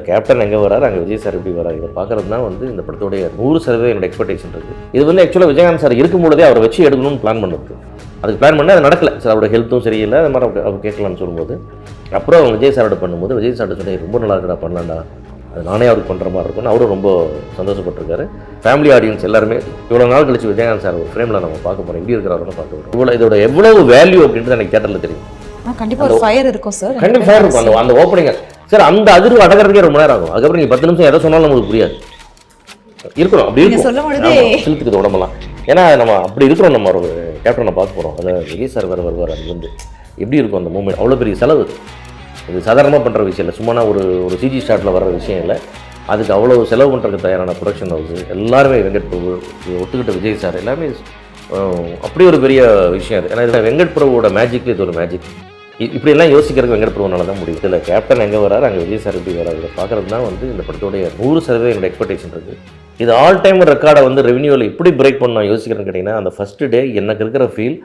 Captain எங்கே வராரு, அங்கே விஜய் சார் எப்படி வராரு, இதை பார்க்குறது தான் வந்து இந்த படத்துடைய 100% என்னோட எக்ஸ்பெக்டேஷன் இருக்குது. இது வந்து ஆக்சுவலாக விஜயகாந்த் சார் இருக்கும்போதே அவரை வச்சு எடுக்கணும்னு பிளான் பண்ணுறது. அதுக்கு பிளான் பண்ணி அது நடக்கல சார், அவரோட ஹெல்த்தும் சரியில்லை, அது மாதிரி அவர் கேட்கலான்னு சொல்லும்போது அப்புறம் அவங்க விஜய் சாரோட பண்ணும்போது விஜய் சார்ட்ட சொன்னேன் ரொம்ப நல்லா இருக்கடா பண்ணலாம்டா, அது நானே அவருக்கு பண்ணுற மாதிரி இருக்கும்னு அவரும் ரொம்ப சந்தோஷப்பட்டிருக்காரு. ஃபேமிலி ஆடியன்ஸ் எல்லாருமே இவ்வளோ நாள் கழிச்சு விஜயகாந்த் சார் ஒரு ஃப்ரேமில் நம்ம பார்க்க போகிறோம், எப்படி இருக்கிறவங்க பார்க்க போகிறோம். இவ்வளோ இதோட எவ்வளவு வேல்யூ அப்படின்றது எனக்கு தேட்டரில் தெரியும். கண்டிப்பாக ஒரு ஃபயர் இருக்கும் சார், கண்டிப்பாக ஃபயர் இருக்கும் அந்த ஓப்பனிங் சார். அந்த அதிர்வு அடகிறதுக்கே ரொம்ப நேரம் ஆகும். அதுக்கப்புறம் நீங்கள் 10 நிமிஷம் எதை சொன்னாலும் நமக்கு புரியாது. இருக்கணும் அப்படி இருக்கும் சிலுத்துக்குது உடம்பெல்லாம். ஏன்னா நம்ம அப்படி இருக்கிறோம், நம்ம ஒரு கேப்டனை பார்க்க போகிறோம். அதில் விஜய் சார் வருவார், அது வந்து எப்படி இருக்கும் அந்த மூமெண்ட். அவ்வளோ பெரிய செலவு, இது சாதாரணமாக பண்ணுற விஷயம் இல்லை, சும்மா ஒரு சிஜி ஸ்டார்ட்டில் வர்ற விஷயம் இல்லை. அதுக்கு அவ்வளோ செலவு பண்ணுறதுக்கு தயாரான ப்ரொடக்ஷன் ஹவுஸ் எல்லாருமே, வெங்கட் பிரபு ஒத்துக்கிட்ட விஜய் சார் எல்லாமே அப்படி ஒரு பெரிய விஷயம் அது. ஏன்னா இதில் வெங்கட் பிரபுவோட மேஜிக்கில் இது ஒரு மேஜிக். இப்படியெல்லாம் யோசிக்கிறதுக்கு வெங்கட் பிரபுனால தான் முடியும். இதில் கேப்டன் எங்கே வராரு, அங்கே விஜய் சார் எப்படி வராரு, இதை பார்க்குறது தான் வந்து இந்த படத்துடைய 100% என்னோட எக்ஸ்பெக்டேஷன் இருக்குது. இது ஆல் டைம் ரெக்கார்டை வந்து ரெவன்யூவில் எப்படி பிரேக் பண்ண யோசிக்கிறேன்னு கேட்டிங்கன்னா, அந்த ஃபஸ்ட்டு டே எனக்கு இருக்கிற ஃபீல்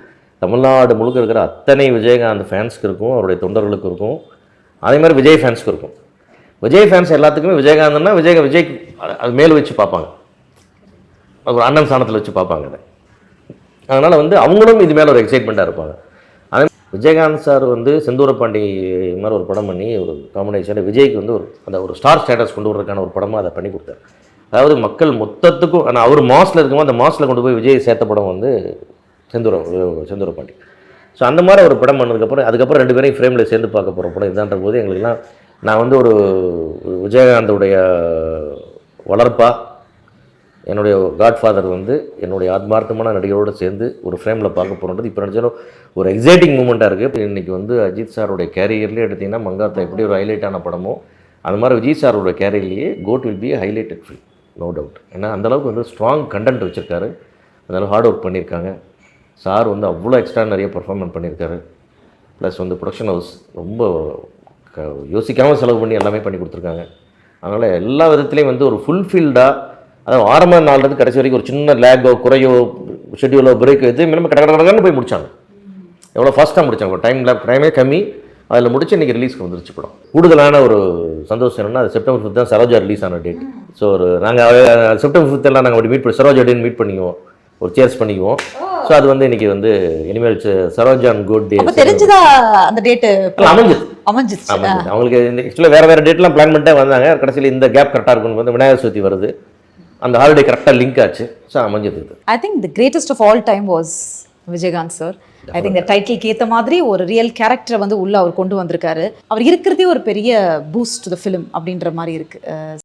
தமிழ்நாடு முழுக்க இருக்கிற அத்தனை விஜயகாந்த் ஃபேன்ஸ்க்கு இருக்கும், அவருடைய தொண்டர்களுக்கு இருக்கும், அதே மாதிரி விஜய் ஃபேன்ஸ்க்கு இருக்கும். விஜய் ஃபேன்ஸ் எல்லாத்துக்குமே விஜயகாந்த்னா விஜய் அது மேலே வச்சு பார்ப்பாங்க, ஒரு அண்ணன் ஸ்தானத்தில் வச்சு பார்ப்பாங்க அதை. அதனால் வந்து அவங்களும் இது மேலே ஒரு எக்ஸைட்மெண்ட்டாக இருப்பாங்க. அதே விஜயகாந்த் சார் வந்து செந்தூரப்பாண்டி மாதிரி ஒரு படம் பண்ணி ஒரு காம்பினேஷன் விஜய்க்கு வந்து ஒரு ஸ்டார் ஸ்டேட்டஸ் கொண்டு வரதுக்கான ஒரு படமாக அதை பண்ணி கொடுத்தாரு. அதாவது மக்கள் மொத்தத்துக்கும், ஆனால் அவர் மாஸில் இருக்கும்போது அந்த மாஸில் கொண்டு போய் விஜய் சேர்த்த படம் வந்து செந்தூரப்பாண்டி. ஸோ அந்த மாதிரி ஒரு படம் பண்ணதுக்கப்புறம் அதுக்கப்புறம் 2 பேரையும் ஃப்ரேமில் சேர்ந்து பார்க்க போகிற படம் இதுதான்ற போது எங்களுக்குலாம் நான் வந்து ஒரு விஜயகாந்தோடைய வளர்ப்பா, என்னுடைய காட்ஃபாதர் வந்து என்னுடைய ஆத்மார்த்தமான நடிகரோடு சேர்ந்து ஒரு ஃப்ரேமில் பார்க்க போகிறது இப்போ நினச்சாலும் ஒரு எக்ஸைட்டிங் மூமெண்ட்டாக இருக்குது. இன்றைக்கி வந்து அஜித் சாருடைய கேரியர்லேயே எடுத்திங்கன்னா மங்காத்தா எப்படி ஒரு ஹைலைட்டான படமோ அது மாதிரி விஜய் சாரோட கேரியர்லேயே GOAT will be highlighted film, no doubt. ஏன்னா அந்தளவுக்கு வந்து ஸ்ட்ராங் கண்டென்ட் வச்சுருக்காரு, அதனால் ஹார்ட் ஒர்க் பண்ணியிருக்காங்க. சார் வந்து அவ்வளோ எக்ஸ்ட்ரா நிறைய பர்ஃபார்மன்ஸ் பண்ணியிருக்காரு. ப்ளஸ் வந்து ப்ரொடக்ஷன் ஹவுஸ் ரொம்ப யோசிக்காமல் செலவு பண்ணி எல்லாமே பண்ணி கொடுத்துருக்காங்க. அதனால் எல்லா விதத்துலேயும் வந்து ஒரு ஃபுல்ஃபில்டாக, அதாவது ஆரம்ப நாள்லேருந்து கடைசி வரைக்கும் ஒரு சின்ன லேக்கோ குறையோ ஷெட்யூலோ பிரேக்கோ எதுவுமே நம்ம கடற்கடன்னு போய் முடித்தாங்க. எவ்வளோ ஃபாஸ்ட்டாக முடித்தாங்க, டைமே கம்மி, அதில் முடிச்சு இன்றைக்கி ரிலீஸ்க்கு வந்துருச்சு படம். கூடுதலான ஒரு சந்தோஷம் என்னென்னா அது செப்டம்பர் 5 தான் சரோஜா ரிலீஸ் ஆன டேட். ஸோ நாங்கள் செப்டம்பர் 5 எல்லாம் நாங்கள் அப்படி மீட் பண்ணி சரோஜா டேன்னு மீட் பண்ணிக்குவோம், ஒரு சேர்ஸ் பண்ணிக்குவோம். ஸோ அது வந்து இன்றைக்கி வந்து இனிமேல் சரோஜா அண்ட் குட் டே தெரிஞ்சுதா அந்த டேட்டு அமைஞ்சிச்சு. அவங்களுக்கு ஆக்சுவலாக வேறு டேட்லாம் பிளான் பண்ணிட்டே வந்தாங்க. கடைசியில் இந்த கேப் கரெக்டாக இருக்குன்னு வந்து விநாயகர் சதுர்த்தி வருது, அந்த ஹாலிடே கரெக்டாக லிங்க் ஆச்சு. ஸோ அமைஞ்சது. I think the greatest of all time was Vijayakanth sir. I think இந்த டைட்டிலுக்கு ஏற்ற மாதிரி ஒரு ரியல் கேரக்டரை வந்து உள்ள அவர் கொண்டு வந்திருக்காரு. அவர் இருக்கிறதே ஒரு பெரிய பூஸ்ட் டு த ஃபிலிம் அப்படின்ற மாதிரி இருக்குது.